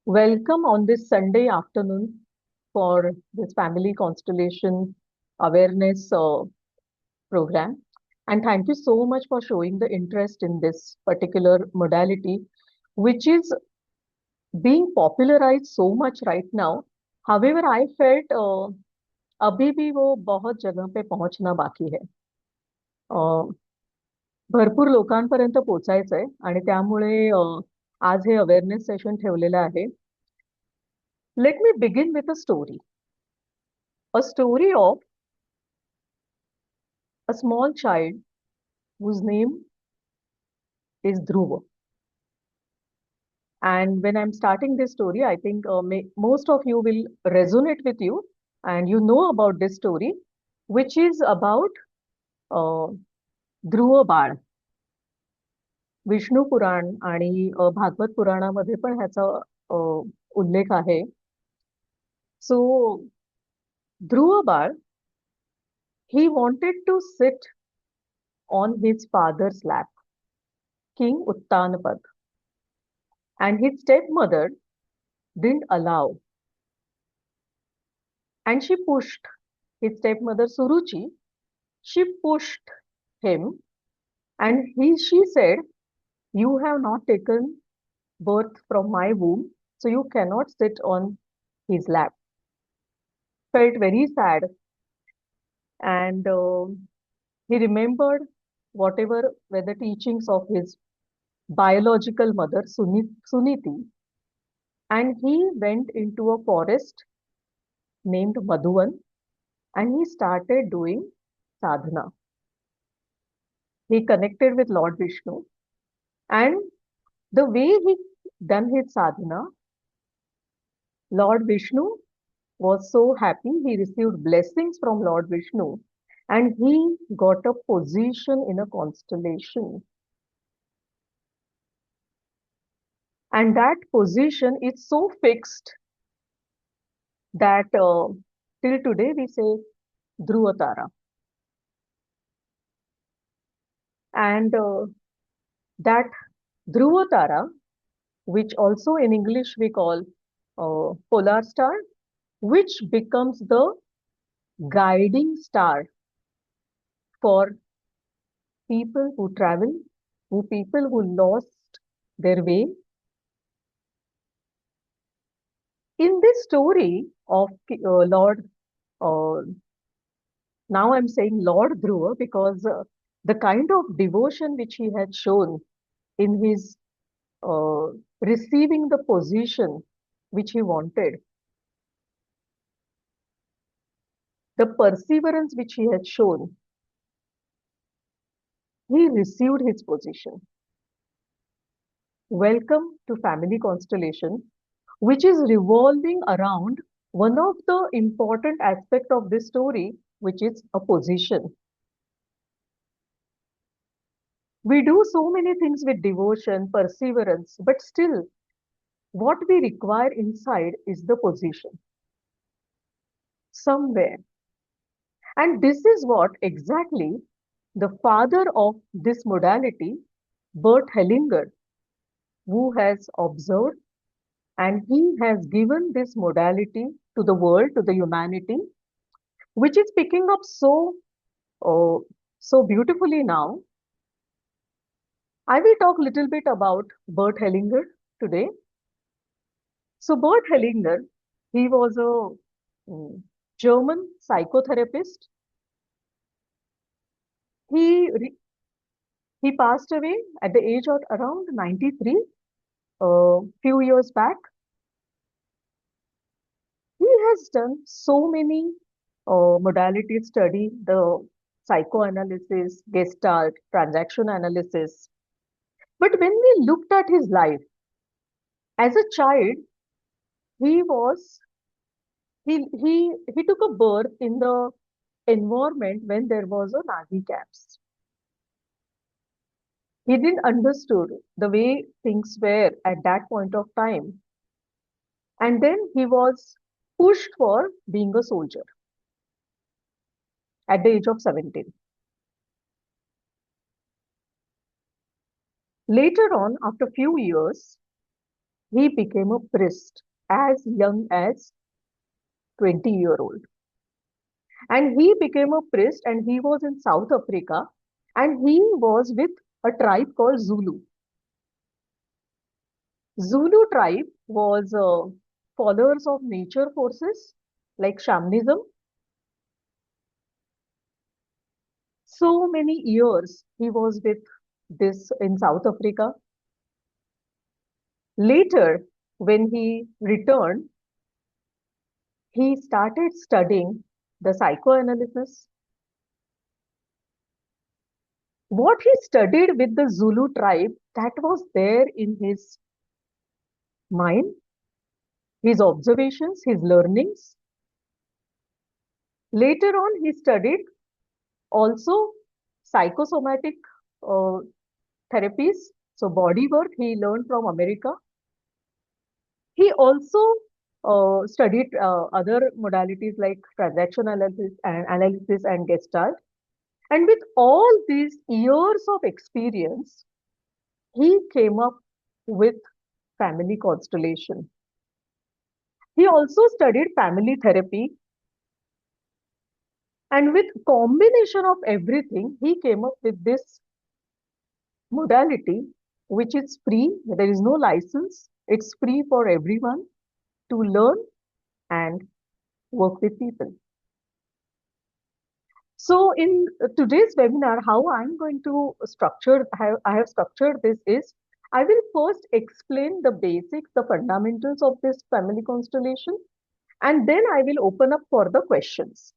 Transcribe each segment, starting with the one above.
Welcome on this Sunday afternoon for this Family Constellation Awareness program. And thank you so much for showing the interest in this particular modality, which is being popularized so much right now. However, I felt अभी भी वो बहुत जगह पे पहुंचना बाकी है. भरपूर लोकांपर्यंत पोहोचायचंय आणि त्यामुळे आज हे अवेअरनेस सेशन ठेवलेलं आहे. Let me begin with a story of a small child whose name is Dhruva. And when I'm starting this story, I think most of you will resonate with you and you know about this story, which is about uh, ध्रुव बाळ. विष्णू पुराण आणि भागवत पुराणामध्ये पण ह्याचा उल्लेख आहे. सो ध्रुव बाळ, he wanted to sit on his father's lap, King Uttanapad, and his stepmother didn't allow. And she pushed his stepmother Suruchi. She pushed him, and she said, "You have not taken birth from my womb, so you cannot sit on his lap." Felt very sad, and he remembered whatever were the teachings of his biological mother, Suniti, and he went into a forest named Madhuvan and he started doing sadhana. He connected with Lord Vishnu, and the way he done his sadhana, Lord Vishnu was so happy. He received blessings from Lord Vishnu and he got a position in a constellation. And that position is so fixed that till today we say Dhruvatara. And that Dhruvatara, which also in English we call polar star, which becomes the guiding star for people who travel, people who lost their way. In this story of Lord, uh, now I'm saying Lord Dhruva because the kind of devotion which he had shown in his uh, receiving the position which he wanted, the perseverance which he had shown, he received his position. Welcome to Family Constellation, which is revolving around one of the important aspect of this story, which is a position. We do so many things with devotion, perseverance, but still what we require inside is the position somewhere. And this is what exactly the father of this modality, Bert Hellinger, who has observed and he has given this modality to the world, to the humanity, which is picking up uh, so beautifully now. I will talk a little bit about Bert Hellinger today. So Bert Hellinger, he was a German psychotherapist. He he passed away at the age of around 93, a few years back. He has done so many modalities study, the psychoanalysis, gestalt, transaction analysis. But when we looked at his life, as a child, he was he took a birth in the environment when there was a Nazi camps. He didn't understood the way things were at that point of time. And then he was pushed for being a soldier at the age of 17. Later on, after a few years, he became a priest as young as 20-year-old. And he became a priest and he was in South Africa and he was with a tribe called Zulu. Zulu tribe was followers of nature forces like shamanism. So many years he was with this in South Africa. Later, when he returned, he started studying the psychoanalysis. What he studied with the Zulu tribe, that was there in his mind, his observations, his learnings. Later on, he studied also psychosomatic uh, therapies, so body work he learned from America. He also studied other modalities like transaction analysis and Gestalt. And with all these years of experience, he came up with family constellation. He also studied family therapy, and with combination of everything, he came up with this modality, which is free. There is no license. It's free for everyone to learn and work with people. So in today's webinar, how I'm going to structure, how I have structured this is, I will first explain the basics, the fundamentals of this family constellation, and then I will open up for the questions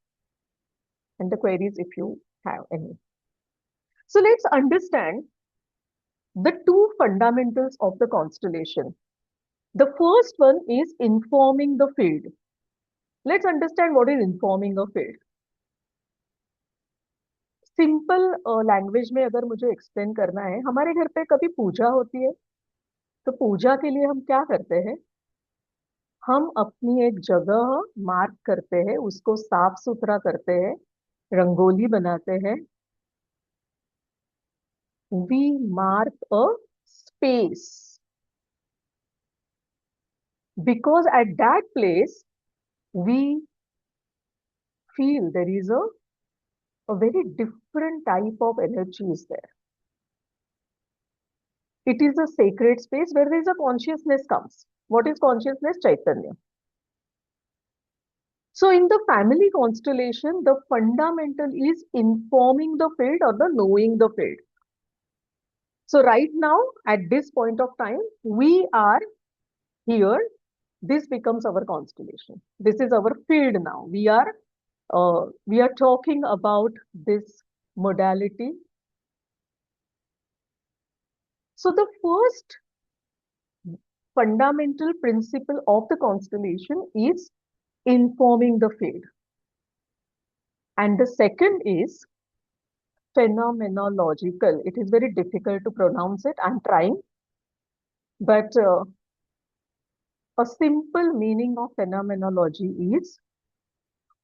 and the queries if you have any. So let's understand the two fundamentals of the constellation. The first one is informing the field. Let's understand what is informing a field. Simple language में अगर मुझे explain करना है, हमारे घर पे कभी पूजा होती है, तो पूजा के लिए हम क्या करते हैं? हम अपनी एक जगह मार्क करते हैं, उसको साफ सुथरा करते हैं, रंगोली बनाते हैं. We mark a space because at that place we feel there is a very different type of energy is there. It is a sacred space where there is a consciousness comes. What is consciousness? Chaitanya. So in the family constellation, the fundamental is informing the field or the knowing the field. So right now, at this point of time, we are here. This becomes our constellation. This is our field now. We are talking about this modality. So the first fundamental principle of the constellation is informing the field. And the second is phenomenological. It is very difficult to pronounce it. I'm trying. But a simple meaning of phenomenology is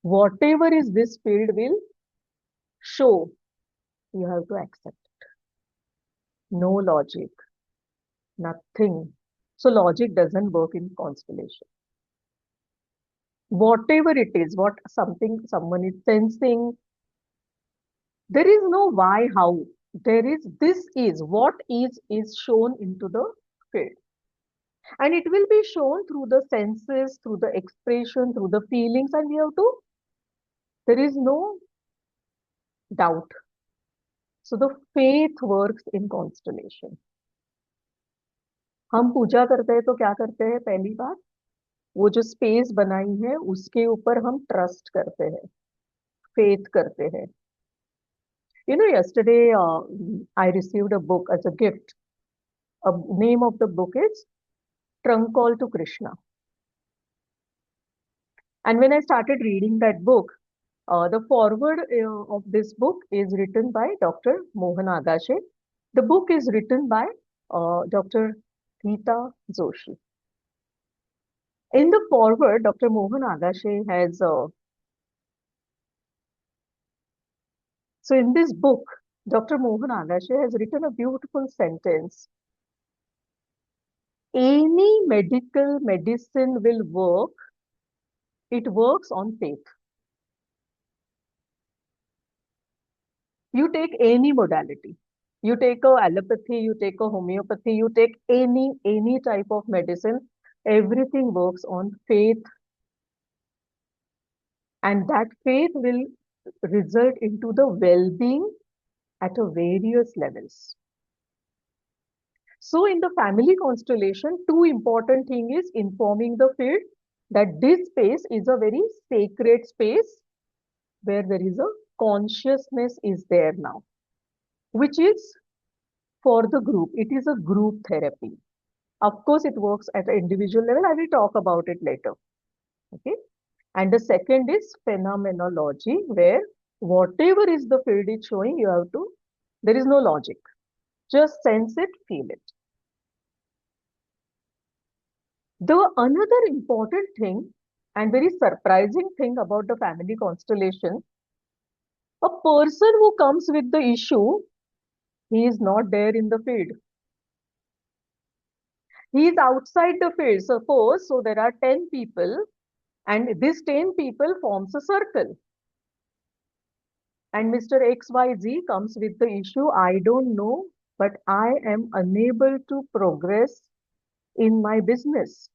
whatever is this field will show, you have to accept it. No logic, nothing. So logic doesn't work in constellation. Whatever it is, what something someone is sensing, there is no why, how. There is this is what is shown into the field. And it will be shown through the senses, through the expression, through the feelings, and we have to, there is no doubt. So the faith works in constellation. हम पूजा करते हैं तो क्या करते हैं? पहली बात, वो जो स्पेस बनाई है उसके ऊपर हम ट्रस्ट करते हैं, फेथ करते हैं. You know, yesterday I received a book as a gift. A name of the book is Tunk Call to Krishna. And when I started reading that book, the foreword of this book is written by Dr. Mohan Agashe. The book is written by Dr. Gita Joshi. In the foreword, Dr. Mohan Agashe has, so in this book, Dr. Mohan Agashe has written a beautiful sentence. any medical medicine will work, it works on faith. You take any modality. You take a allopathy, you take a homeopathy, you take any type of medicine, everything works on faith, and that faith will result into the well-being at a various levels. So in the family constellation, two important thing is informing the field that this space is a very sacred space where there is a consciousness is there now, which is for the group. It is a group therapy. Of course, it works at an individual level. I will talk about it later. Okay. And the second is phenomenology, where whatever is the field is showing, you have to, there is no logic. Just sense it, feel it. The another important thing and very surprising thing about the family constellation, a person who comes with the issue, he is not there in the field. He is outside the field. Suppose, so there are 10 people and this 10 people forms a circle. And Mr. XYZ comes with the issue, I don't know, but I am unable to progress in my business.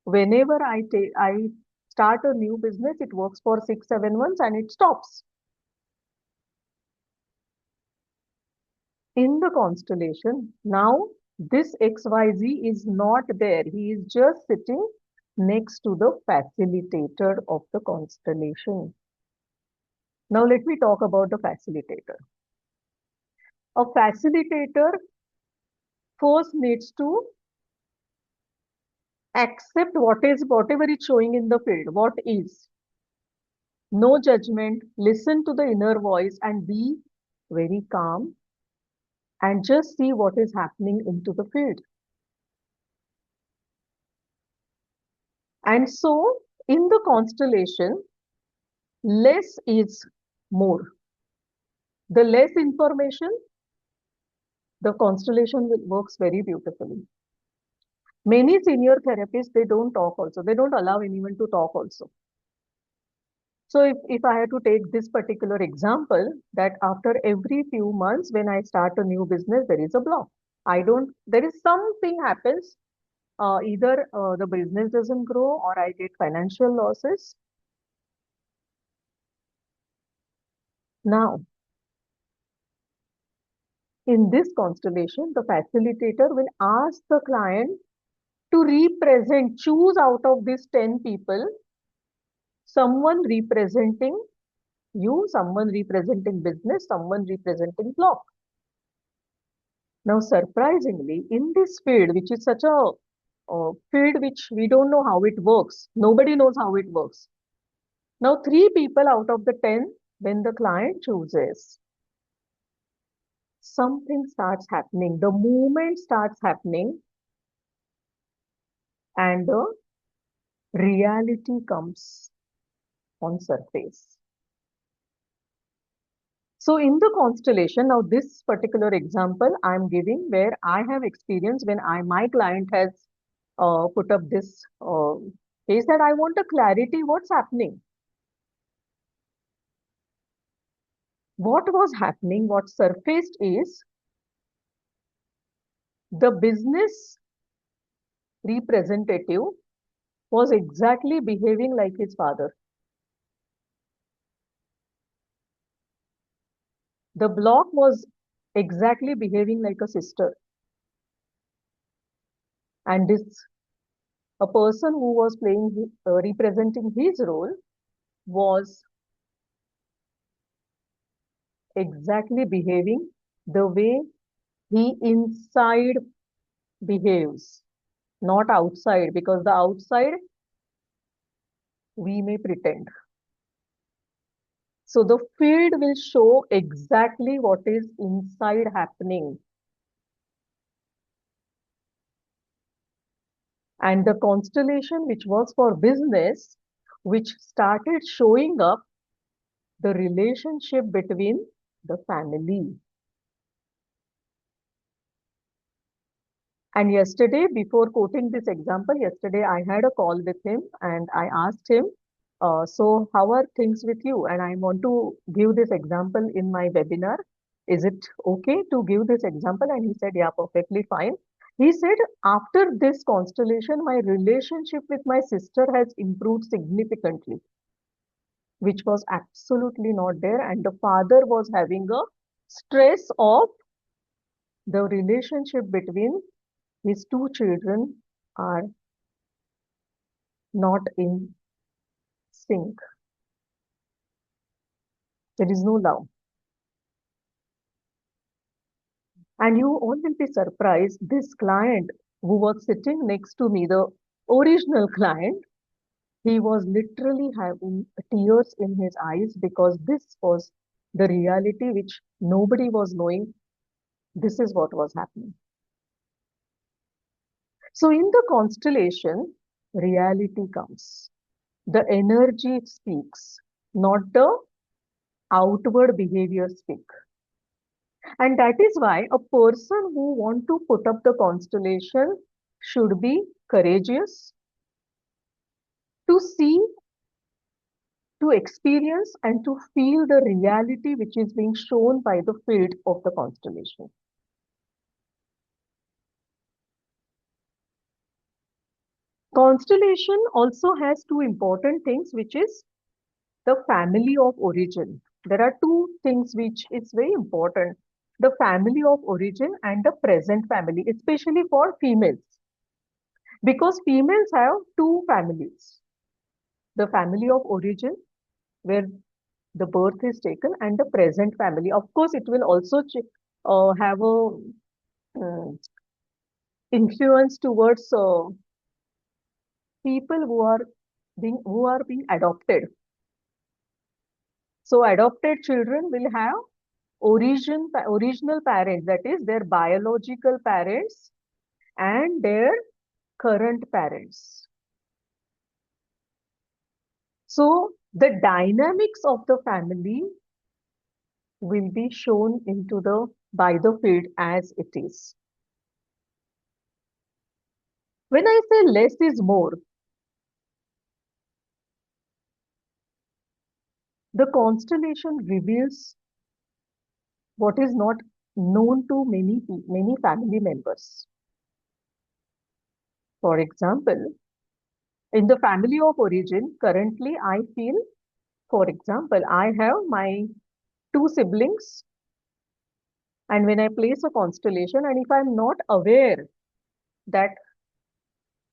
Whenever I start a new business, it works for 6-7 months and it stops. In the constellation, now this XYZ is not there. He is just sitting next to the facilitator of the constellation. Now let me talk about the facilitator. A facilitator first needs to accept whatever is showing in the field, what is. No judgment, listen to the inner voice and be very calm and just see what is happening into the field. And so in the constellation, less is more. The less information, the constellation works very beautifully. Many senior therapists, they don't talk also. They don't allow anyone to talk also. So if I had to take this particular example, that after every few months, when I start a new business, there is a block. There is something happens. Either the business doesn't grow or I get financial losses. Now, in this constellation, the facilitator will ask the client to represent, choose out of these 10 people, someone representing you, someone representing business, someone representing block. Now, surprisingly, in this field, which is such a field which we don't know how it works, nobody knows how it works. Now, 3 people out of the 10, when the client chooses, something starts happening, the movement starts happening, and the reality comes on surface. So in the constellation, now this particular example I'm giving where I have experienced when my client has put up this case that I want a clarity, what's happening? What was happening, what surfaced is the business representative was exactly behaving like his father. The block was exactly behaving like a sister. And this, a person who was playing, representing his role was exactly behaving the way he inside behaves, not outside, because the outside we may pretend. So the field will show exactly what is inside happening. And the constellation which was for business, which started showing up the relationship between the family. And yesterday, before quoting this example, yesterday I had a call with him and I asked him, so how are things with you? And I want to give this example in my webinar. Is it okay to give this example? And he said, yeah, perfectly fine. He said, after this constellation, my relationship with my sister has improved significantly, which was absolutely not there. And the father was having a stress of the relationship between his two children are not in sync. There is no love. And you all will be surprised, this client who was sitting next to me, the original client, he was literally having tears in his eyes because this was the reality which nobody was knowing. This is what was happening. So in the constellation, reality comes. The energy speaks, not the outward behavior speak. And that is why a person who want to put up the constellation should be courageous to see, to experience, and to feel the reality which is being shown by the field of the constellation. Constellation also has two important things, which is the family of origin. There are two things which is very important. The family of origin and the present family, especially for females. Because females have two families. The family of origin, where the birth is taken, and the present family. Of course, it will also have a influence towards people who are being adopted. So adopted children will have original parents, that is their biological parents and their current parents. So the dynamics of the family will be shown into the by the field as it is. When I say less is more, the constellation reveals what is not known to many family members. For example, in the family of origin, currently I feel, for example, I have my two siblings, and when I place a constellation, and if I'm not aware that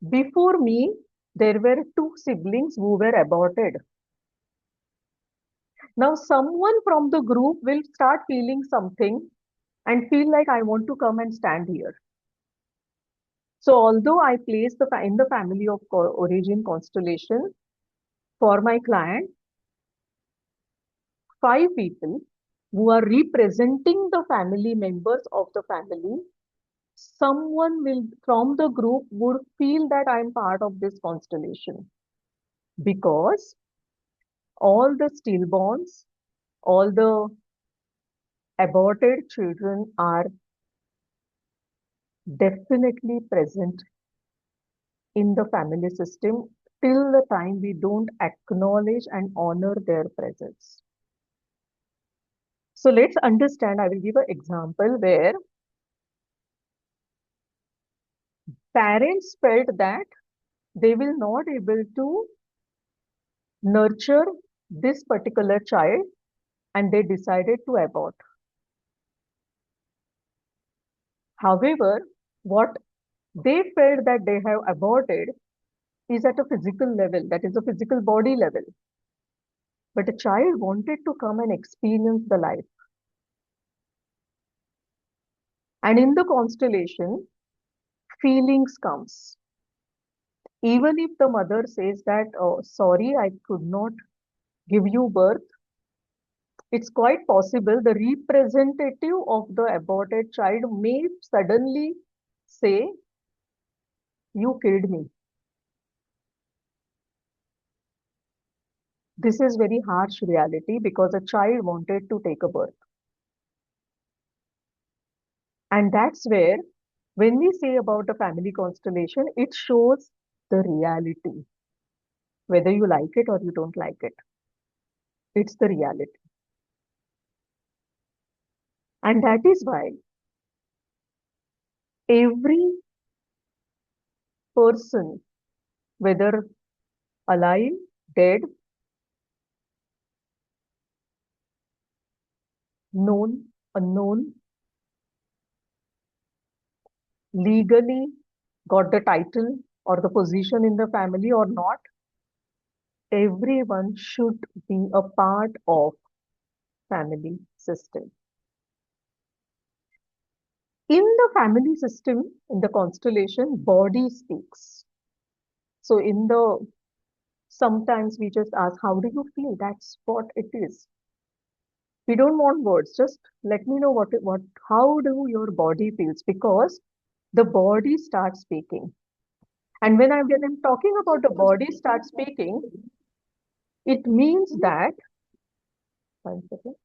before me there were two siblings who were aborted, now someone from the group will start feeling something and feel like I want to come and stand here. So although I place in the family of origin constellation for my client, five people who are representing the family members of the family, someone will from the group would feel that I'm part of this constellation because all the stillborns, all the aborted children are definitely present in the family system till the time we don't acknowledge and honor their presence. So let's understand. I will give an example where parents felt that they will not able to nurture this particular child and they decided to abort. However, what they felt that they have aborted is at a physical level, that is a physical body level. But a child wanted to come and experience the life. And in the constellation, feelings comes. Even if the mother says that, oh, sorry, I could not give you birth, it's quite possible the representative of the aborted child may suddenly say, you killed me. This is very harsh reality because a child wanted to take a birth. And that's where When we say about a family constellation, it shows the reality, whether you like it or you don't like it. It's the reality. And that is why every person, whether alive, dead, known, unknown, legally got the title or the position in the family or not, everyone should be a part of family system. In the family system, in the constellation, body speaks. So in the sometimes we just ask, how do you feel? That's what it is. We don't want words. Just let me know how do your body feels, because the body starts speaking. And when I'm talking about the body starts speaking, it means that, one second,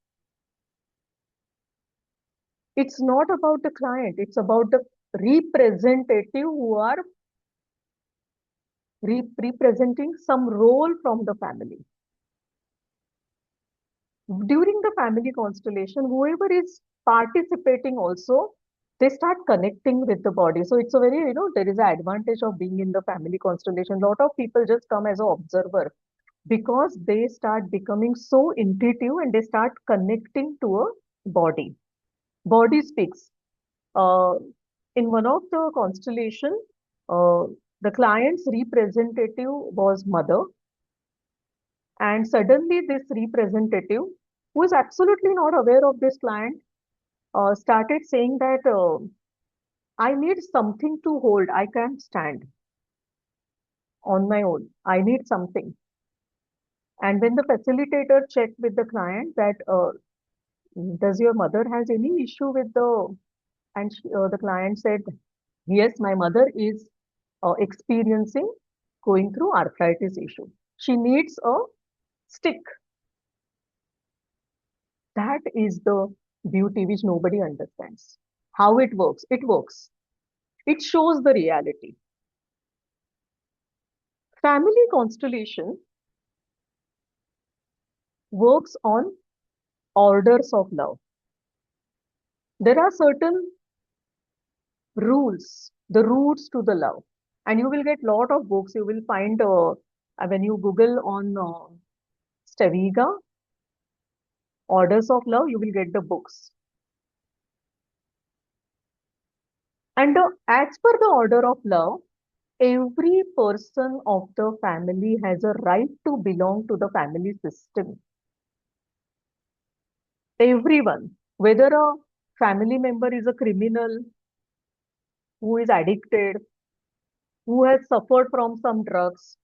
it's not about the client, it's about the representative who are representing some role from the family. During the family constellation, whoever is participating also, they start connecting with the body. So it's a very, there is an advantage of being in the family constellation. A lot of people just come as an observer because they start becoming so intuitive and they start connecting to a body. Body speaks. Uh, in one of the constellation, uh, the client's representative was mother, and suddenly this representative, who is absolutely not aware of this client, started saying that I need something to hold. I can't stand on my own. I need something. And when the facilitator checked with the client that does your mother has any issue with the client said, yes, my mother is experiencing going through arthritis issue. She needs a stick. That is the beauty which nobody understands. How it works. It works. It shows the reality. Family constellation works on orders of love. There are certain rules, the roots to the love. And you will get lot of books. You will find when you Google on Staviga, orders of love, you will get the books. And as per the order of love, every person of the family has a right to belong to the family system. Everyone, whether a family member is a criminal, who is addicted, who has suffered from some drugs.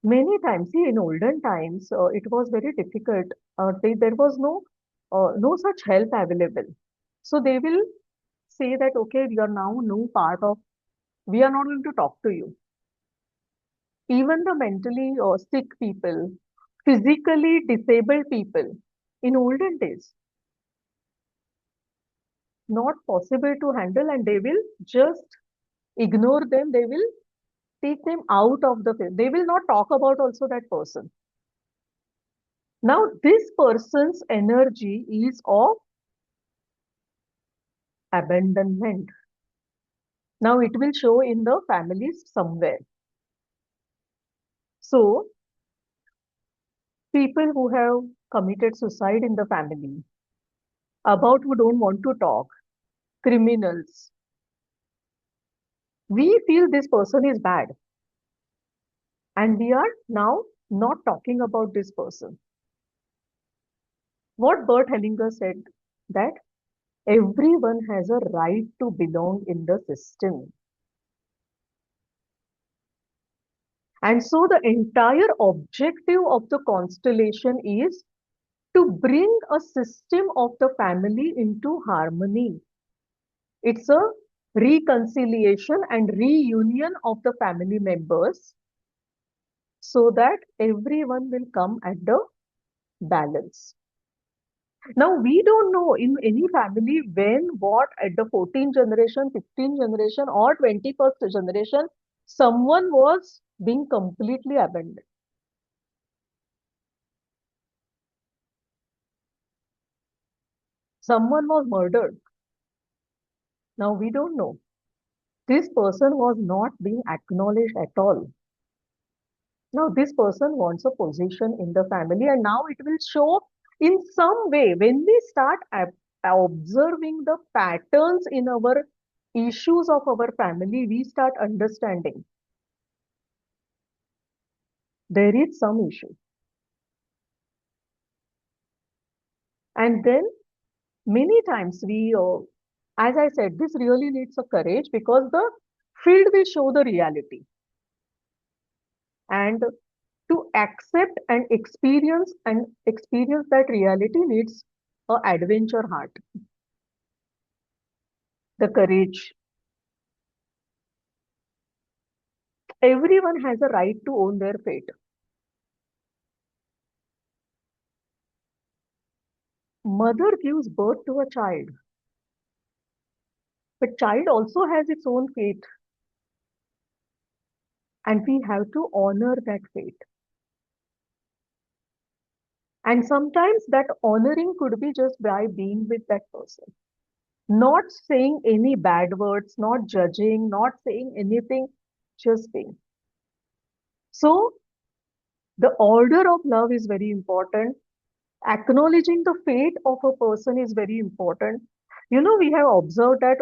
Many times, see, in olden times, it was very difficult. There was no such help available. So they will say that, okay, you are now no part of, we are not going to talk to you. Even the mentally sick people, physically disabled people, in olden days, not possible to handle, and they will just ignore them. They will take them out of the field. They will not talk about also that person. Now, this person's energy is of abandonment. Now, it will show in the families somewhere. So, people who have committed suicide in the family, about who don't want to talk, criminals, we feel this person is bad. And we are now not talking about this person. What Bert Hellinger said, that everyone has a right to belong in the system. And so the entire objective of the constellation is to bring a system of the family into harmony. It's a reconciliation and reunion of the family members so that everyone will come at the balance. Now, we don't know in any family when, what, at the 14th generation, 15th generation, or 21st generation, someone was being completely abandoned. Someone was murdered. Now, we don't know. This person was not being acknowledged at all. Now, this person wants a position in the family, and now it will show in some way when we start observing the patterns in our issues of our family, we start understanding there is some issue. And then many times as I said, this really needs a courage because the field will show the reality. And to accept and experience that reality needs a adventure heart, the courage. Everyone has a right to own their fate. Mother gives birth to a child, but child also has its own fate, and we have to honor that fate. And sometimes that honoring could be just by being with that person, not saying any bad words, not judging, not saying anything, just being. So the order of love is very important. Acknowledging the fate of a person is very important. We have observed that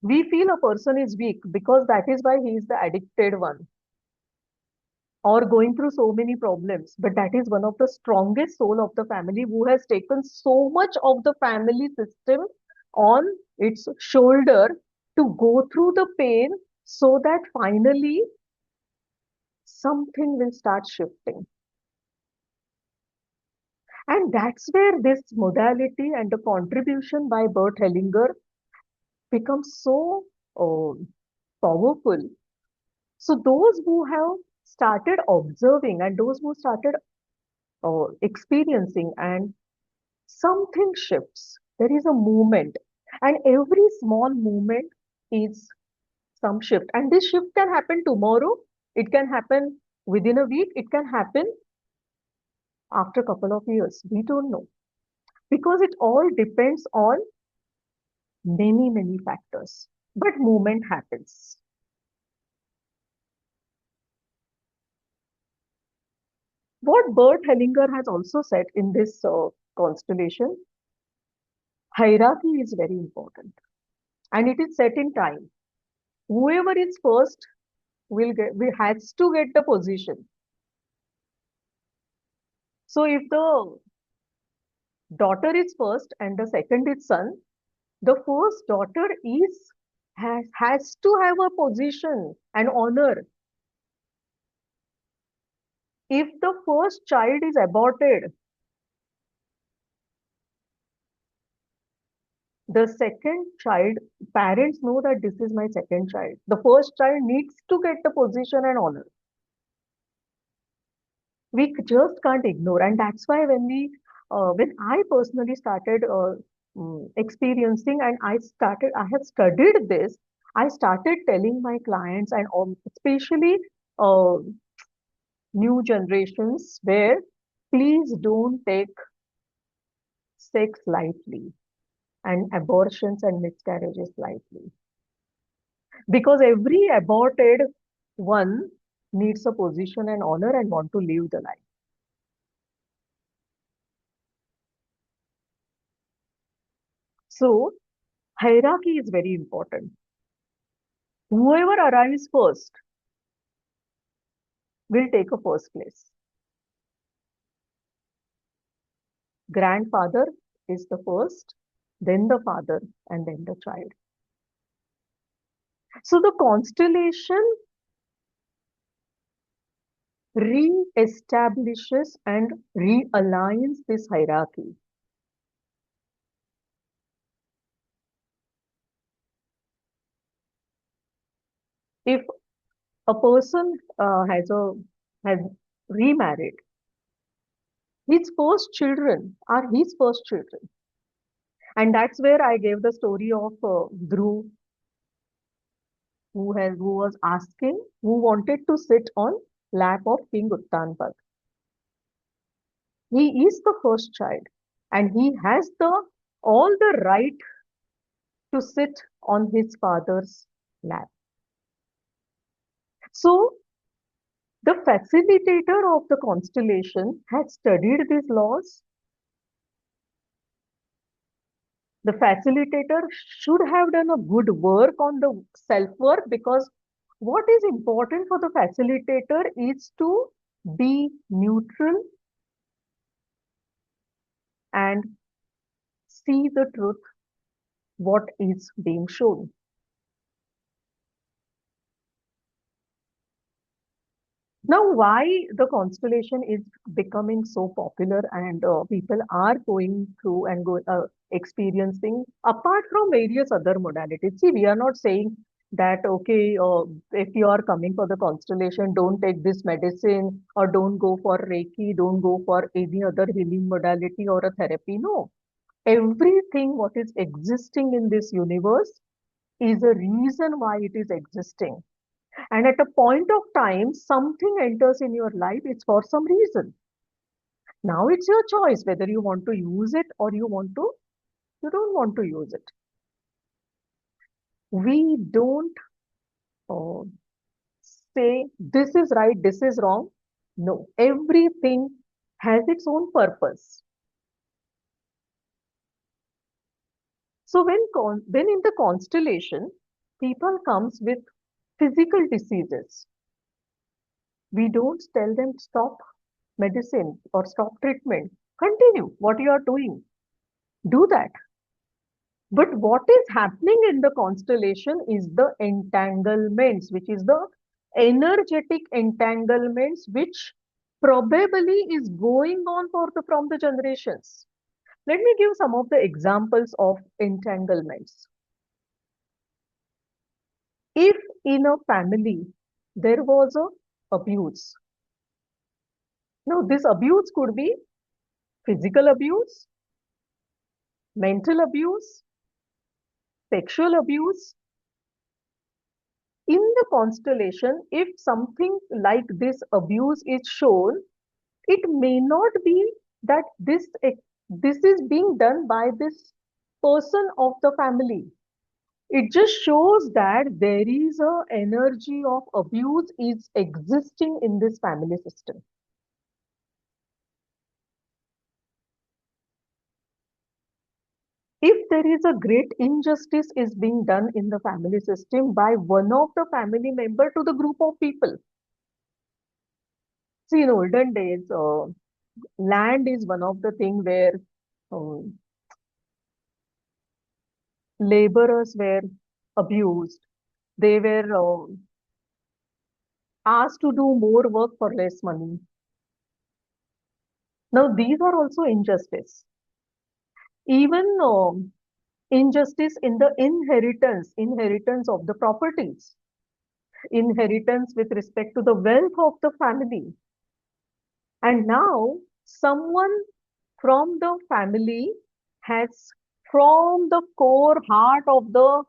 we feel a person is weak because that is why he is the addicted one or going through so many problems. But that is one of the strongest soul of the family who has taken so much of the family system on its shoulder to go through the pain so that finally something will start shifting. And that's where this modality and the contribution by Bert Hellinger becomes so uh, powerful. So those who have started observing and those who started experiencing and something shifts. There is a movement, and every small movement is some shift. And this shift can happen tomorrow. It can happen within a week. It can happen after a couple of years. We don't know because it all depends on many factors. But movement happens. What Bert Hellinger has also said in this constellation, hierarchy is very important, and it is set in time. Whoever is first will has to get the position. So if the daughter is first and the second is son, the first daughter has to have a position and honor. If the first child is aborted, the second child, parents know that this is my second child. The first child needs to get the position and honor. We just can't ignore, and that's why when I personally started experiencing and I have studied this. I started telling my clients and especially uh, new generations where please don't take sex lightly and abortions and miscarriages lightly because every aborted one needs a position and honor and want to live the life. So hierarchy is very important. Whoever arrives first will take a first place. Grandfather is the first, then the father, and then the child. So the constellation re-establishes and realigns this hierarchy. If a person has remarried, His first children are his first children. And that's where I gave the story of Dhruv, who was asking, who wanted to sit on lap of King Uttanpad. He is the first child, and he has the all the right to sit on his father's lap. So the facilitator of the constellation had studied these laws. The facilitator should have done a good work on the self work, because what is important for the facilitator is to be neutral and see the truth, what is being shown. Now, why the constellation is becoming so popular, and people are going through and experiencing, apart from various other modalities. See, we are not saying that, okay, if you are coming for the constellation, don't take this medicine, or don't go for Reiki, don't go for any other healing modality or a therapy. No, everything what is existing in this universe is a reason why it is existing. And at a point of time, something enters in your life, it's for some reason. Now it's your choice whether you want to use it or you don't want to use it. We don't uh, say this is right, this is wrong. No, everything has its own purpose. So when in the constellation, people comes with physical diseases, we don't tell them stop medicine or stop treatment. Continue what you are doing. Do that. But what is happening in the constellation is the entanglements, which is the energetic entanglements, which probably is going on from the generations. Let me give some of the examples of entanglements. If in a family there was a abuse, now this abuse could be physical abuse, mental abuse, sexual abuse. In the constellation, if something like this abuse is shown, it may not be that this is being done by this person of the family. It just shows that there is a energy of abuse is existing in this family system. If there is a great injustice is being done in the family system by one of the family member to the group of people. See, in olden days, land is one of the thing where um, laborers were abused. They were asked to do more work for less money. Now, these are also injustice. Even injustice in the inheritance of the properties, inheritance with respect to the wealth of the family. And now, someone from the family has, from the core heart of the,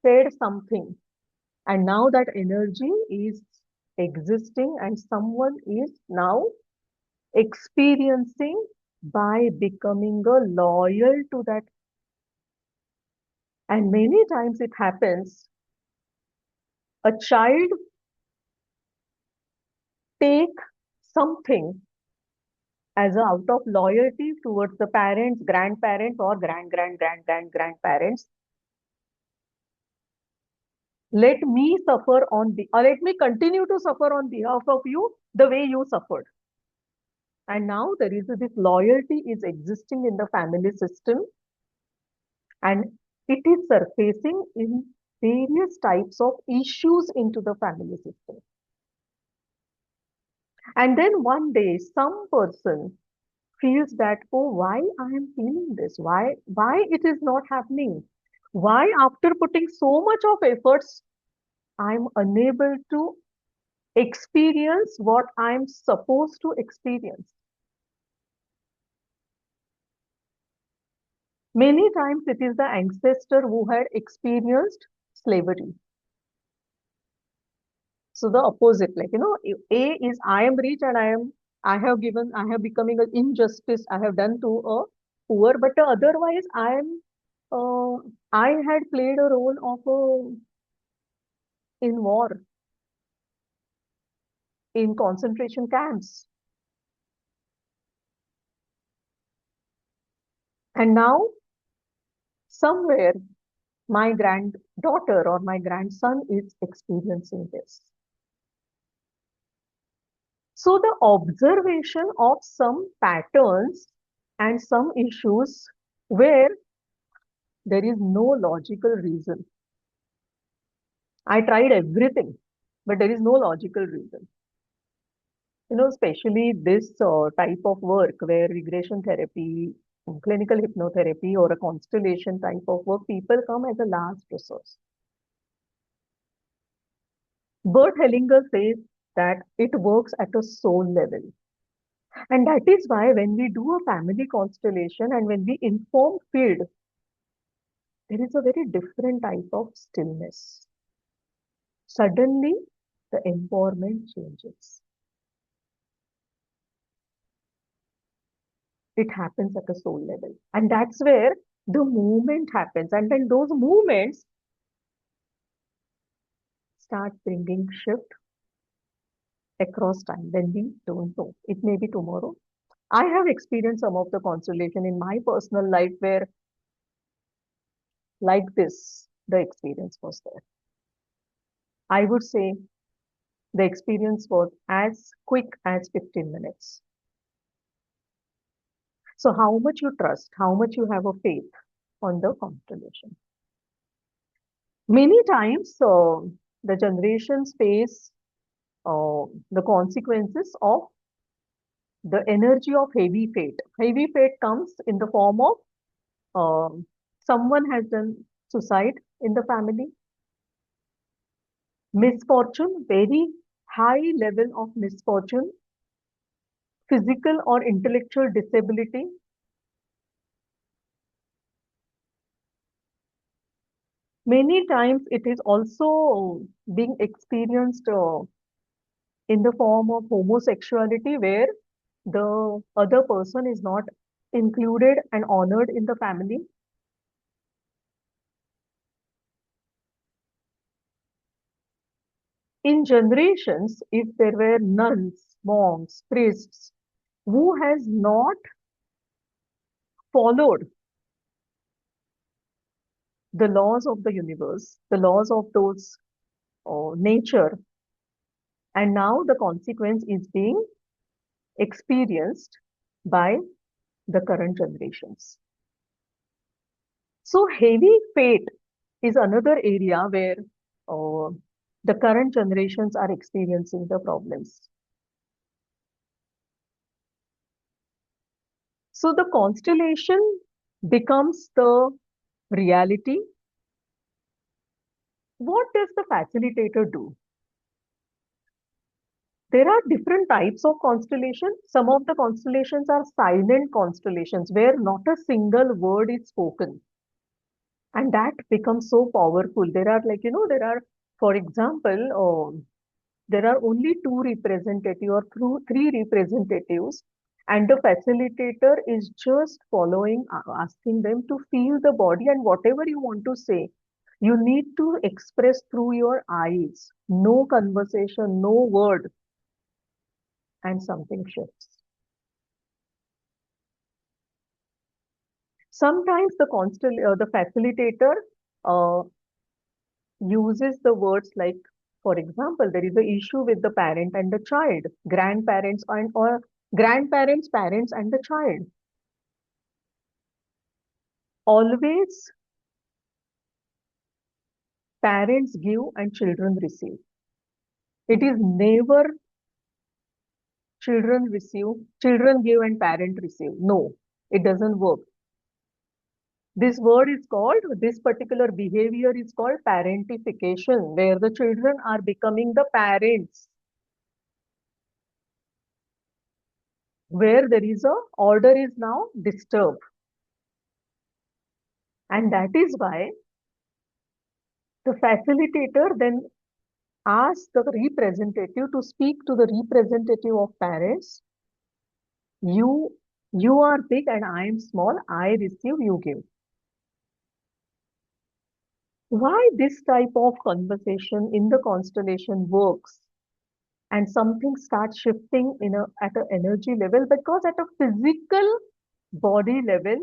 said something. And now that energy is existing, and someone is now experiencing by becoming a loyal to that. And many times it happens, a child take something as a, out of loyalty towards the parents, grandparents, or grandparents. Let me suffer on the, or let me continue to suffer on behalf of you the way you suffered. And now there is this loyalty is existing in the family system, and it is surfacing in various types of issues into the family system. And then one day, some person feels that, oh, why I am feeling this? Why it is not happening? Why after putting so much of efforts, I'm unable to experience what I'm supposed to experience? Many times it is the ancestor who had experienced slavery. So the opposite, like, A is I am rich and I have becoming an injustice I have done to a poor, but otherwise uh, I had played a role of in war, in concentration camps. And now somewhere my granddaughter or my grandson is experiencing this. So the observation of some patterns and some issues where there is no logical reason. I tried everything, but there is no logical reason. Especially this type of work where regression therapy, clinical hypnotherapy, or a constellation type of work, people come as a last resource. Bert Hellinger says that it works at a soul level. And that is why when we do a family constellation and when we inform field, there is a very different type of stillness. Suddenly, the empowerment changes. It happens at a soul level. And that's where the movement happens. And then those movements start bringing shift across time when we don't know. It may be tomorrow. I have experienced some of the constellation in my personal life where, like this, the experience was there. I would say the experience was as quick as 15 minutes. So, how much you trust, how much you have a faith on the constellation. Many times, the generations face the consequences of the energy of heavy fate. Heavy fate comes in the form of someone has done suicide in the family, misfortune, very high level of misfortune, physical or intellectual disability. Many times it is also being experienced in the form of homosexuality where the other person is not included and honored in the family. In generations, if there were nuns, monks, priests who has not followed the laws of the universe, the laws of those nature, and now the consequence is being experienced by the current generations. So heavy fate is another area where uh, the current generations are experiencing the problems. So the constellation becomes the reality. What does the facilitator do? There are different types of constellations. Some of the constellations are silent constellations where not a single word is spoken. And that becomes so powerful. There are, like, there are, for example, there are only two representatives or three representatives, and the facilitator is just following, asking them to feel the body, and whatever you want to say, you need to express through your eyes. No conversation, no word, and something shifts. Sometimes the facilitator uh, uses the words like, for example, there is an issue with the parent and the child, grandparents and or grandparents, parents and the child. Always parents give and children receive. It is never children give and parent receive. No, it doesn't work. This particular behavior is called parentification, where the children are becoming the parents, where there is a order is now disturbed. And that is why the facilitator then asks the representative to speak to the representative of parents. You, you are big and I am small. I receive, you give. Why this type of conversation in the constellation works and something starts shifting at an energy level, because at a physical body level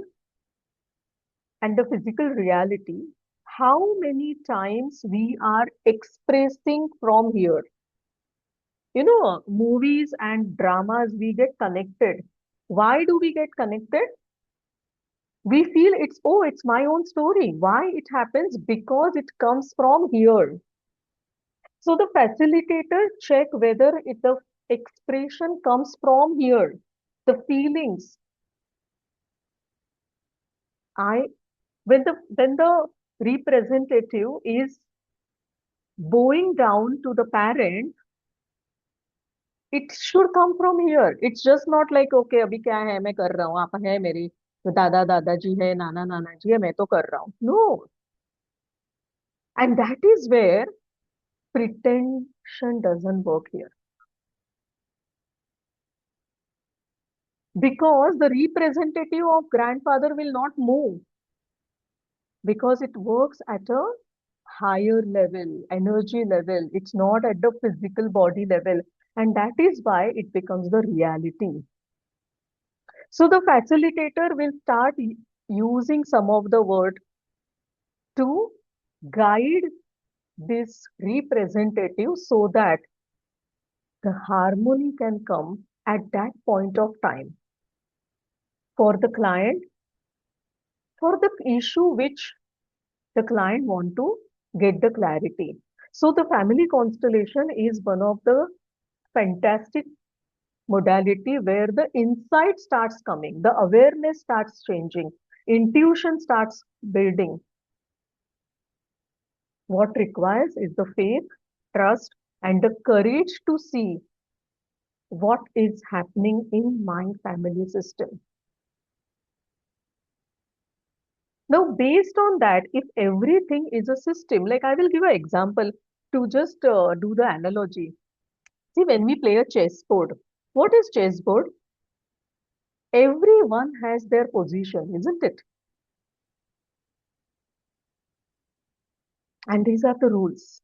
and the physical reality, how many times we are expressing from here. Movies and dramas, we get connected. Why do we get connected? We feel it's my own story. Why it happens? Because it comes from here. So the facilitator check whether the expression comes from here. The feelings. I when the representative is bowing down to the parent, it should come from here. It's just not like okay अभी क्या है मैं कर रहा हूँ आप है मेरी दादा दादाजी है नाना नाना जी है मैं तो कर रहा हूँ. No, and that is where pretension doesn't work here, because the representative of grandfather will not move, because it works at a higher level, energy level. It's not at the physical body level. And that is why it becomes the reality. So the facilitator will start using some of the word to guide this representative so that the harmony can come at that point of time for the client, for the issue which the client want to get the clarity. So the family constellation is one of the fantastic modality where the insight starts coming, the awareness starts changing, intuition starts building. What requires is the faith, trust, and the courage to see what is happening in my family system. Now, based on that, if everything is a system, like I will give an example to just do the analogy. See, when we play a chessboard, what is chessboard? Everyone has their position, isn't it? And these are the rules.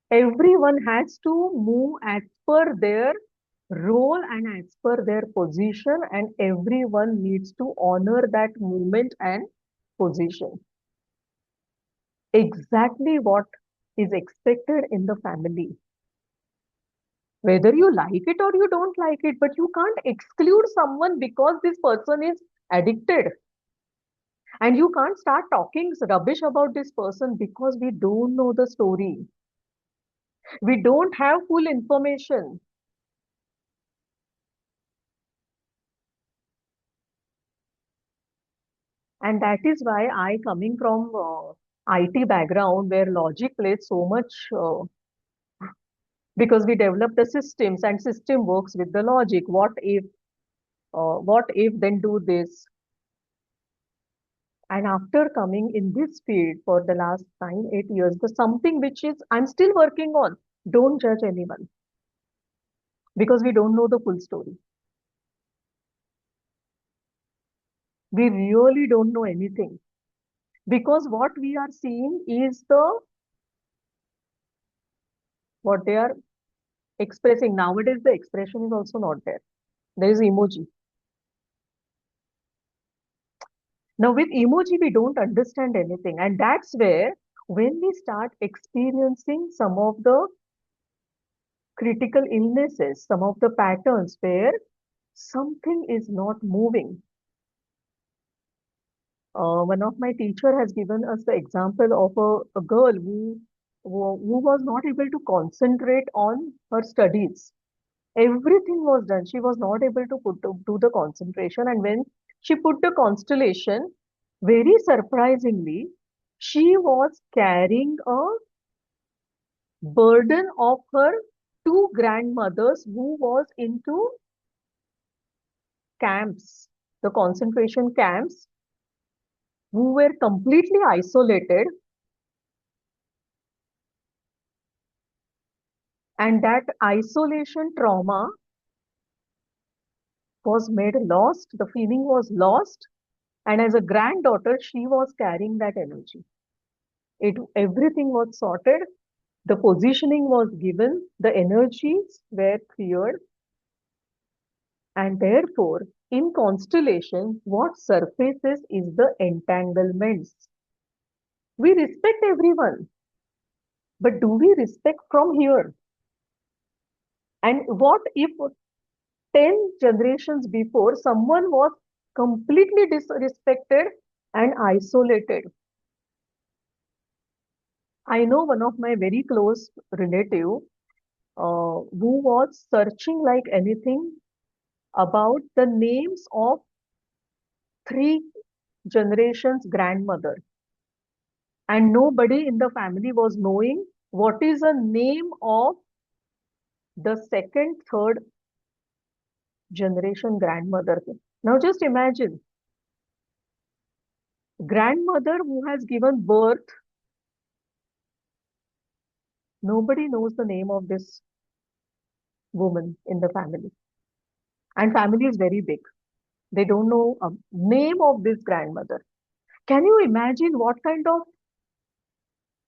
Everyone has to move as per their role and as per their position, and everyone needs to honor that movement and position. Exactly what is expected in the family. Whether you like it or you don't like it, but you can't exclude someone because this person is addicted. And you can't start talking rubbish about this person because we don't know the story. We don't have full information. And that is why I, coming from IT background where logic plays so much, because we develop the systems and system works with the logic. What if, then do this. And after coming in this field for the last 9, 8 years, the something which is I'm still working on. Don't judge anyone because we don't know the full story. We really don't know anything, because what we are seeing is what they are expressing. Nowadays, the expression is also not there. There is emoji. Now, with emoji, we don't understand anything. And that's where, when we start experiencing some of the critical illnesses, some of the patterns where something is not moving. One of my teacher has given us the example of a girl who was not able to concentrate on her studies. Everything was done. She was not able to do the concentration. And when she put the constellation, very surprisingly, she was carrying a burden of her two grandmothers who was into camps, the concentration camps. who were completely isolated, and that isolation trauma was made lost, the feeling was lost, and as a granddaughter, she was carrying that energy. Everything was sorted, the positioning was given, the energies were cleared, and therefore, in constellation, what surfaces is the entanglements. We respect everyone, but do we respect from here? And what if 10 generations before someone was completely disrespected and isolated? I know one of my very close relative who was searching like anything about the names of three generations grandmother, and nobody in the family was knowing what is the name of the second, third generation grandmother. Now just imagine, grandmother who has given birth, nobody knows the name of this woman in the family, and family is very big. They don't know a name of this grandmother. Can you imagine what kind of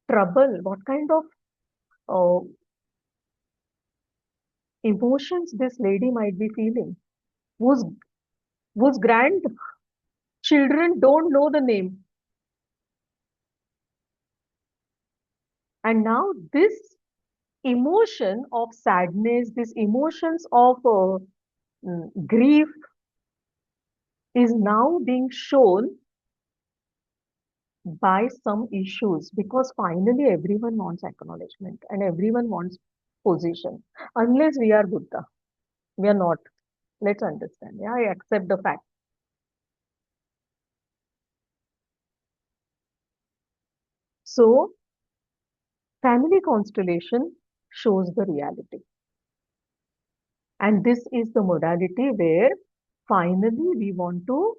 trouble, what kind of uh, emotions this lady might be feeling, whose grandchildren don't know the name? And now this emotion of sadness, this emotions of grief is now being shown by some issues, because finally everyone wants acknowledgement and everyone wants position. Unless we are Buddha, we are not. Let's understand. Yeah, I accept the fact. So, family constellation shows the reality. And this is the modality where finally we want to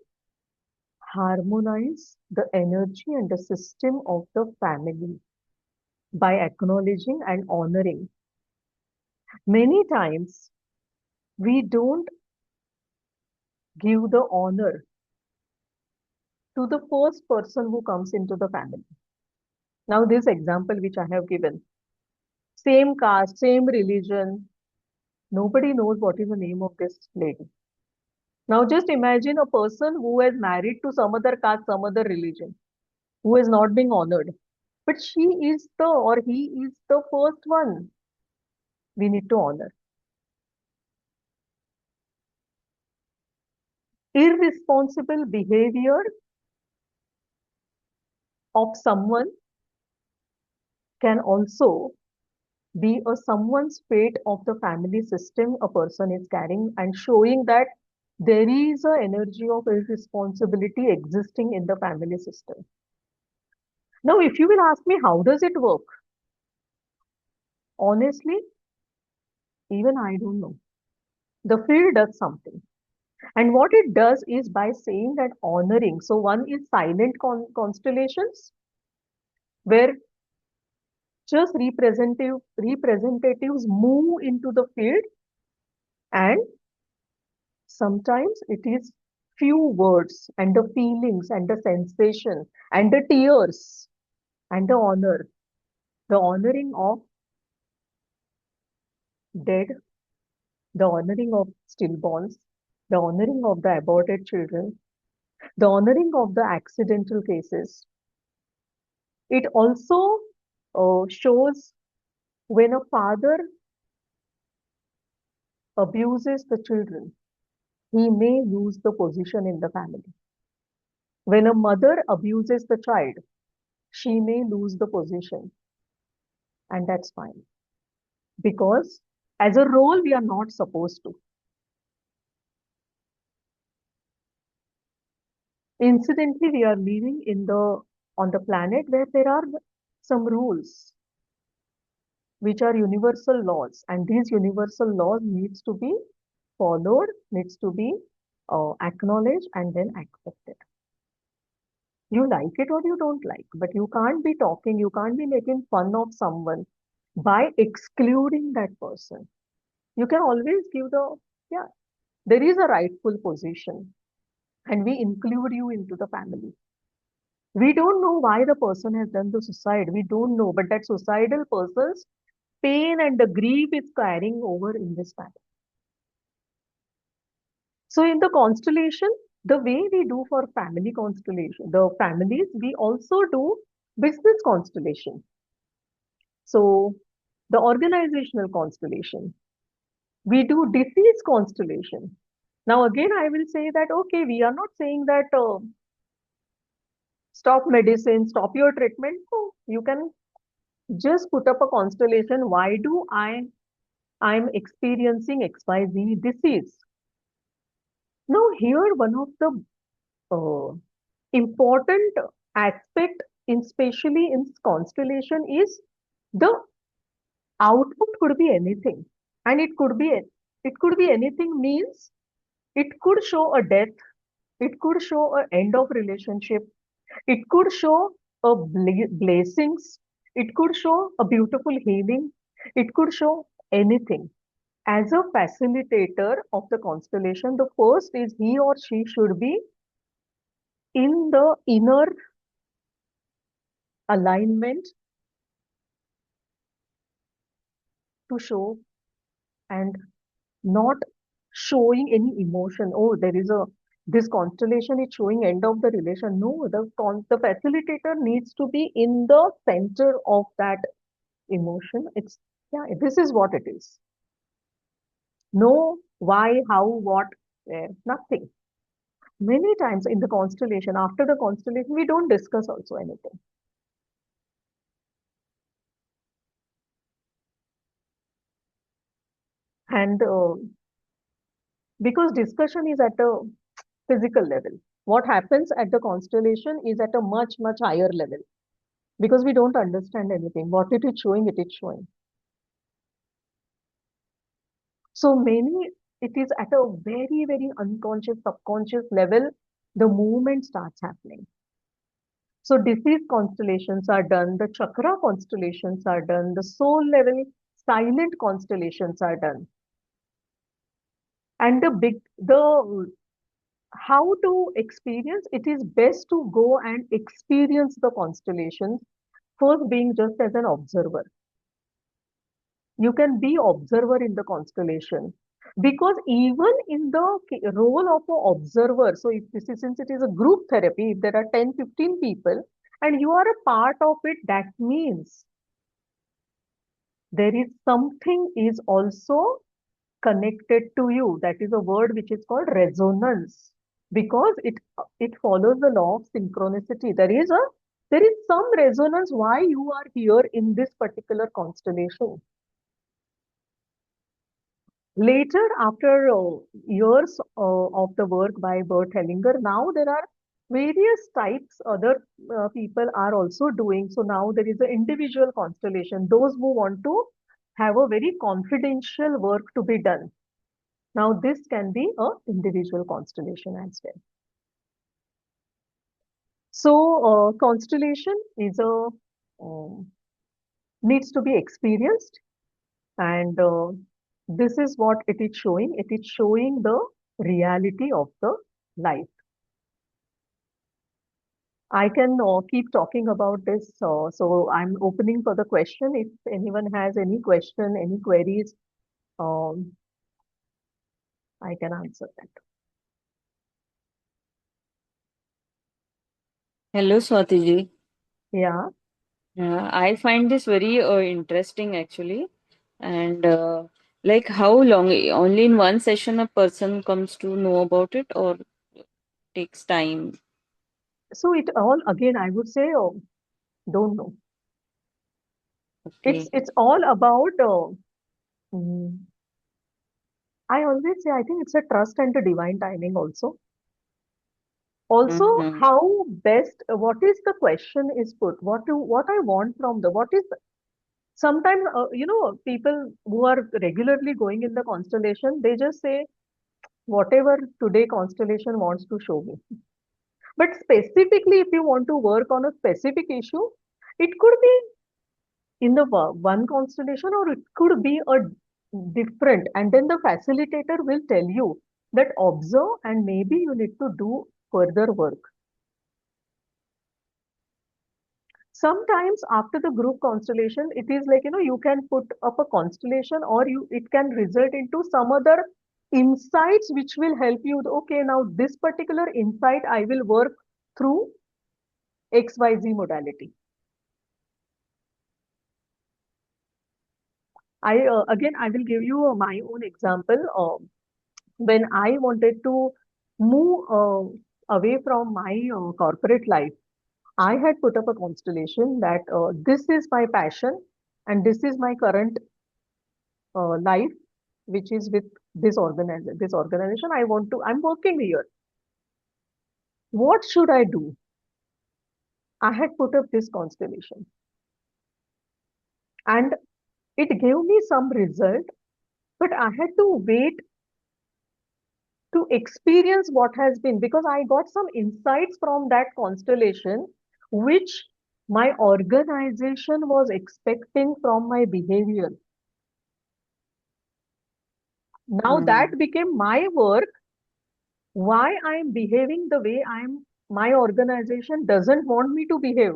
harmonize the energy and the system of the family by acknowledging and honoring. Many times we don't give the honor to the first person who comes into the family. Now, this example which I have given, same caste, same religion, nobody knows what is the name of this lady. Now, just imagine a person who is married to some other caste, some other religion, who is not being honored. But she is the, or he is the first one we need to honor. Irresponsible behavior of someone can also be a someone's fate of the family system a person is carrying, and showing that there is an energy of irresponsibility existing in the family system. Now, if you will ask me, how does it work? Honestly, even I don't know. The field does something. And what it does is by saying that honoring. So, one is silent constellations, where just representatives move into the field, and sometimes it is few words and the feelings and the sensation and the tears and the honor, the honoring of dead, the honoring of stillborns, the honoring of the aborted children, the honoring of the accidental cases. It also shows when a father abuses the children, he may lose the position in the family. When a mother abuses the child, she may lose the position, and that's fine, because as a role we are not supposed to. Incidentally, we are living in the on the planet where there are some rules which are universal laws, and these universal laws needs to be followed, needs to be acknowledged and then accepted. You like it or you don't like, but you can't be talking, you can't be making fun of someone by excluding that person. You can always give the, yeah, there is a rightful position and we include you into the family. We don't know why the person has done the suicide. We don't know, but that suicidal person's pain and the grief is carrying over in this family. So in the constellation, the way we do for family constellation, the families, we also do business constellation. So the organizational constellation, we do disease constellation. Now again, I will say that, okay, we are not saying that stop medicine, stop your treatment. No, you can just put up a constellation. Why do I'm experiencing XYZ disease? Now here, one of the uh, important aspect, especially in constellation, is the output could be anything, and it could be anything means it could show a death, it could show a end of relationship, it could show a blessings, it could show a beautiful healing, it could show anything. As a facilitator of the constellation, the first is he or she should be in the inner alignment to show and not showing any emotion. Oh, there is a this constellation is showing end of the relation. No, the facilitator needs to be in the center of that emotion. It's yeah, this is what it is. No, why, how, what, where, nothing. Many times in the constellation, after the constellation, we don't discuss also anything. And because discussion is at a physical level, what happens at the constellation is at a much, much higher level because we don't understand anything. What it is showing, it is showing. So many, it is at a very, very unconscious, subconscious level, the movement starts happening. So disease constellations are done, the chakra constellations are done, the soul level silent constellations are done. And the how to experience, it is best to go and experience the constellations, first being just as an observer. You can be observer in the constellation because even in the role of an observer, so if this is, since it is a group therapy, if there are 10, 15 people and you are a part of it, that means there is something is also connected to you. That is a word which is called resonance because it follows the law of synchronicity. There is some resonance why you are here in this particular constellation. Later, after years of the work by Bert Hellinger, now there are various types other people are also doing. So now there is an individual constellation, those who want to have a very confidential work to be done. Now this can be a individual constellation as well. So constellation is a needs to be experienced, and this is what it is showing. It is showing the reality of the life. I can keep talking about this. So I'm opening for the question. If anyone has any question, any queries, um, I can answer that. Hello, Swati ji. Yeah. I find this very interesting actually. And like how long, only in one session a person comes to know about it or takes time? So it all again, I would say, don't know. It's Okay. it's all about. Mm, I always say I think it's a trust and a divine timing also. Also, Mm-hmm. how best, what is the question is put? What I want from the, what is, sometimes, people who are regularly going in the constellation, they just say, whatever today constellation wants to show me. But specifically, if you want to work on a specific issue, it could be in the one constellation or it could be a different. And then the facilitator will tell you that observe and maybe you need to do further work. Sometimes after the group constellation, it is like, you can put up a constellation or it can result into some other insights which will help you. Okay, now this particular insight I will work through XYZ modality. Again, I will give you my own example. When I wanted to move away from my corporate life, I had put up a constellation that this is my passion and this is my current life, which is with this organization. I'm working here. What should I do? I had put up this constellation and it gave me some result, but I had to wait to experience what has been because I got some insights from that constellation, which my organization was expecting from my behavior. Now Hmm. that became my work, why I am behaving the way my organization doesn't want me to behave.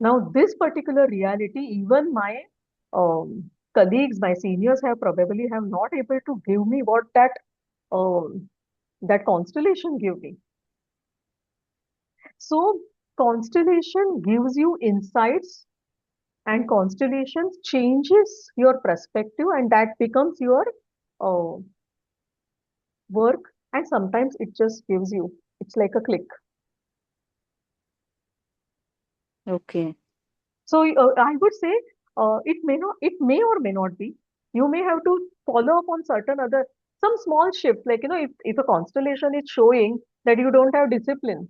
Now, this particular reality, even my colleagues, my seniors have probably have not able to give me what that constellation gave me. So, constellation gives you insights, and constellations changes your perspective, and that becomes your uh, work. And sometimes it just gives you, it's like a click. Okay. So I would say it may or may not be. You may have to follow up on certain other some small shifts, like if a constellation is showing that you don't have discipline,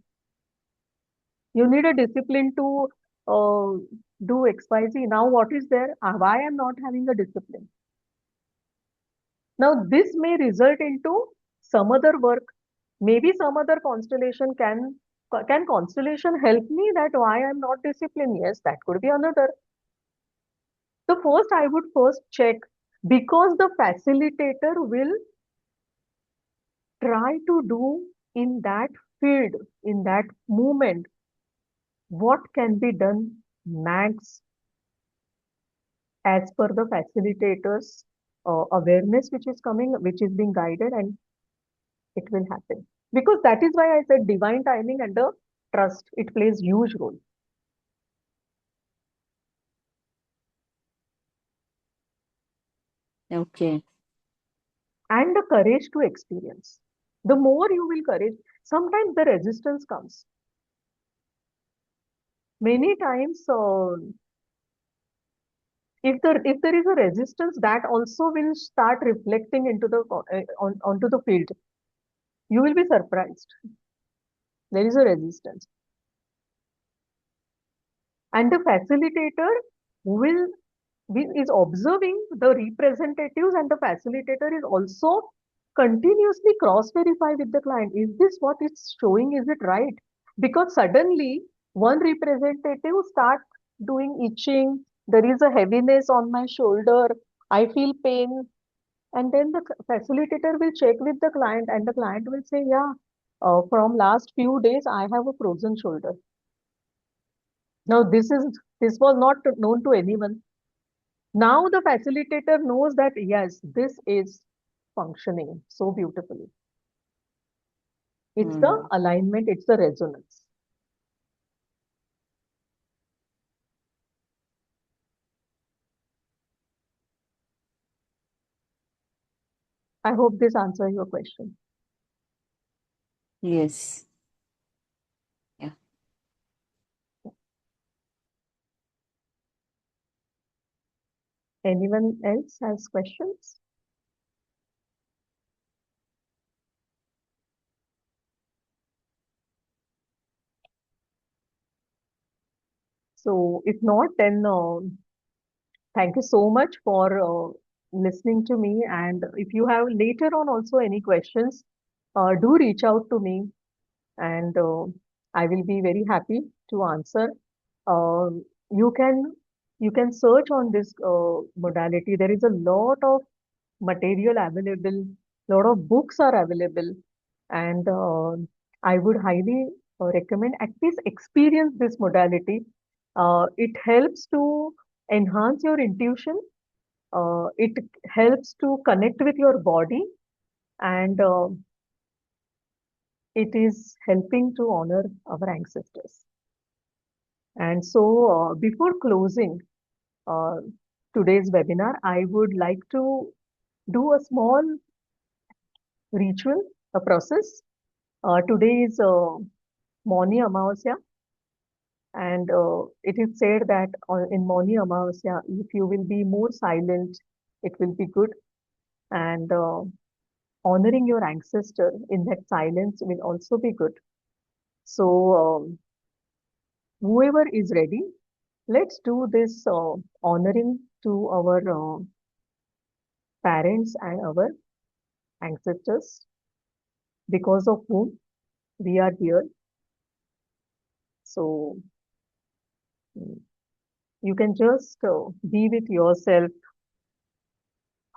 you need a discipline to uh, do XYZ. Now, what is there? Why I'm not having a discipline? Now, this may result into some other work. Maybe some other constellation can constellation help me that why I'm not disciplined? Yes, that could be another. The first I would first check because the facilitator will try to do in that field, in that moment, what can be done max as per the facilitator's awareness which is coming, which is being guided, and it will happen. Because that is why I said divine timing and the trust, it plays huge role. Okay. And the courage to experience. The more you will courage, sometimes the resistance comes. Many times if there is a resistance that also will start reflecting into onto the field, you will be surprised there is a resistance, and the facilitator will is observing the representatives, and the facilitator is also continuously cross verify with the client, is this what it's showing, is it right? Because suddenly one representative start doing itching, there is a heaviness on my shoulder, I feel pain. And then the facilitator will check with the client, and the client will say, yeah, from last few days, I have a frozen shoulder. Now, this was not known to anyone. Now the facilitator knows that, yes, this is functioning so beautifully. It's the Hmm. alignment, it's the resonance. I hope this answers your question. Yes. Yeah. Anyone else has questions? So if not, then thank you so much for listening to me. And if you have later on also any questions, do reach out to me. and I will be very happy to answer. Um, you can you can search on this modality. There is a lot of material available, lot of books are available, and I would highly recommend at least experience this modality. It helps to enhance your intuition. It helps to connect with your body, and it is helping to honor our ancestors. And so, before closing uh, today's webinar, I would like to do a small ritual, a process. Today is Mauni Amavasya, and it is said that in Mauni Amavasya, if you will be more silent, it will be good. And honoring your ancestor in that silence will also be good. So, whoever is ready, let's do this honoring to our parents and our ancestors because of whom we are here. So, mm, you can just be with yourself,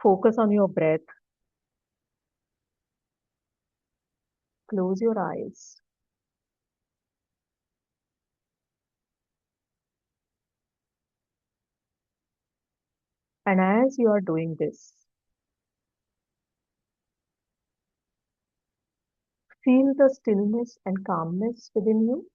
focus on your breath, close your eyes, and as you are doing this, feel the stillness and calmness within you.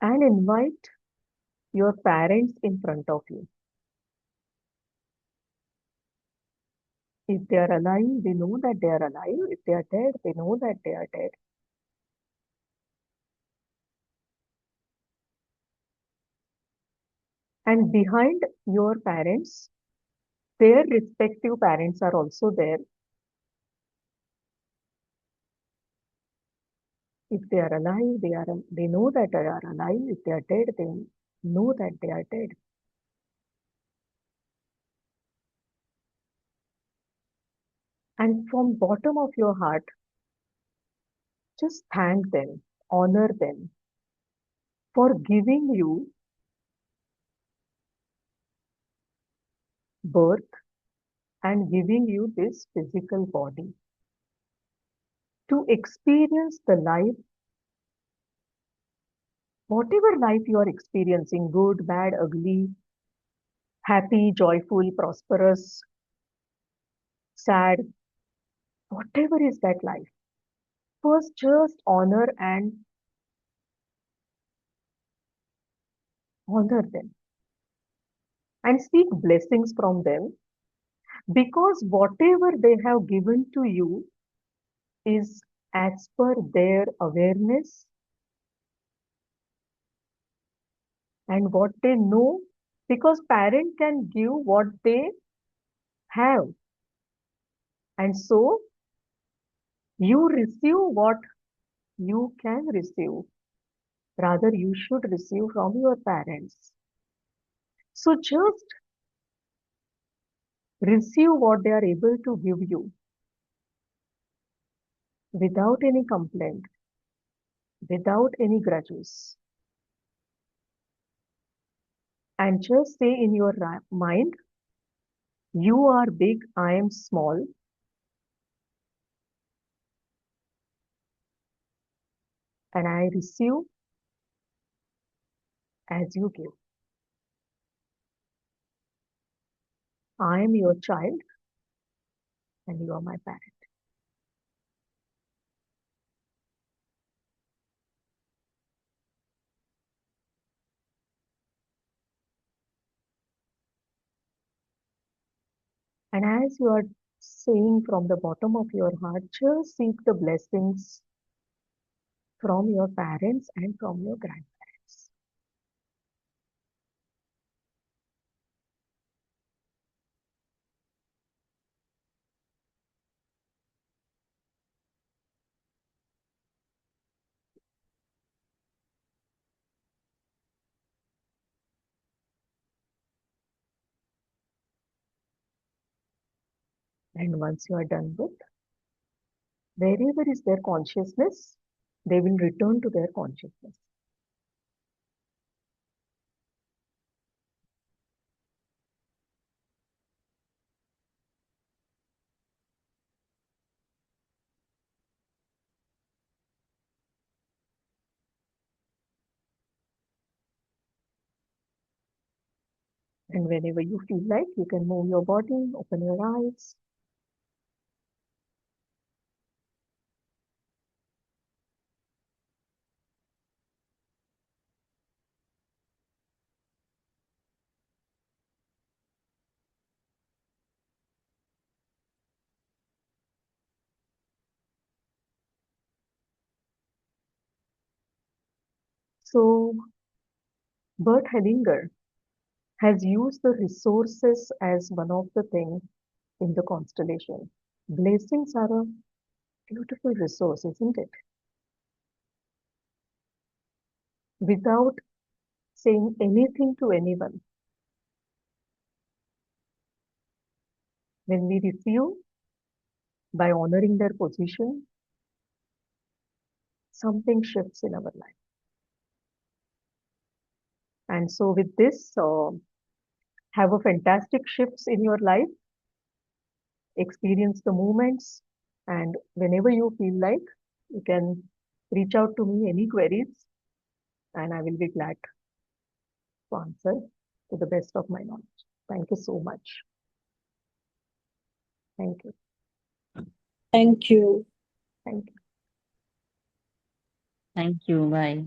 And invite your parents in front of you. If they are alive, they know that they are alive. If they are dead, they know that they are dead. And behind your parents, their respective parents are also there. If they are alive, they know that they are alive. If they are dead, they know that they are dead. And from bottom of your heart, just thank them, honor them for giving you birth and giving you this physical body to experience the life, whatever life you are experiencing, good, bad, ugly, happy, joyful, prosperous, sad, whatever is that life. First, just honor them and seek blessings from them because whatever they have given to you is as per their awareness and what they know because parent can give what they have and so you receive what you can receive rather you should receive from your parents so just receive what they are able to give you without any complaint without any grudges and just say in your mind you are big I am small and I receive as you give. I am your child and you are my parent. And as you are saying from the bottom of your heart, just seek the blessings from your parents and from your grandparents. And once you are done with, wherever is their consciousness, they will return to their consciousness. And whenever you feel like, you can move your body, open your eyes. So, Bert Hellinger has used the resources as one of the things in the constellation. Blessings are a beautiful resource, isn't it? Without saying anything to anyone, when we receive by honoring their position, something shifts in our life. And so, with this, have a fantastic shifts in your life, experience the moments, and whenever you feel like, you can reach out to me any queries, and I will be glad to answer to the best of my knowledge. Thank you so much. Thank you. Thank you. Thank you. Thank you. Bye.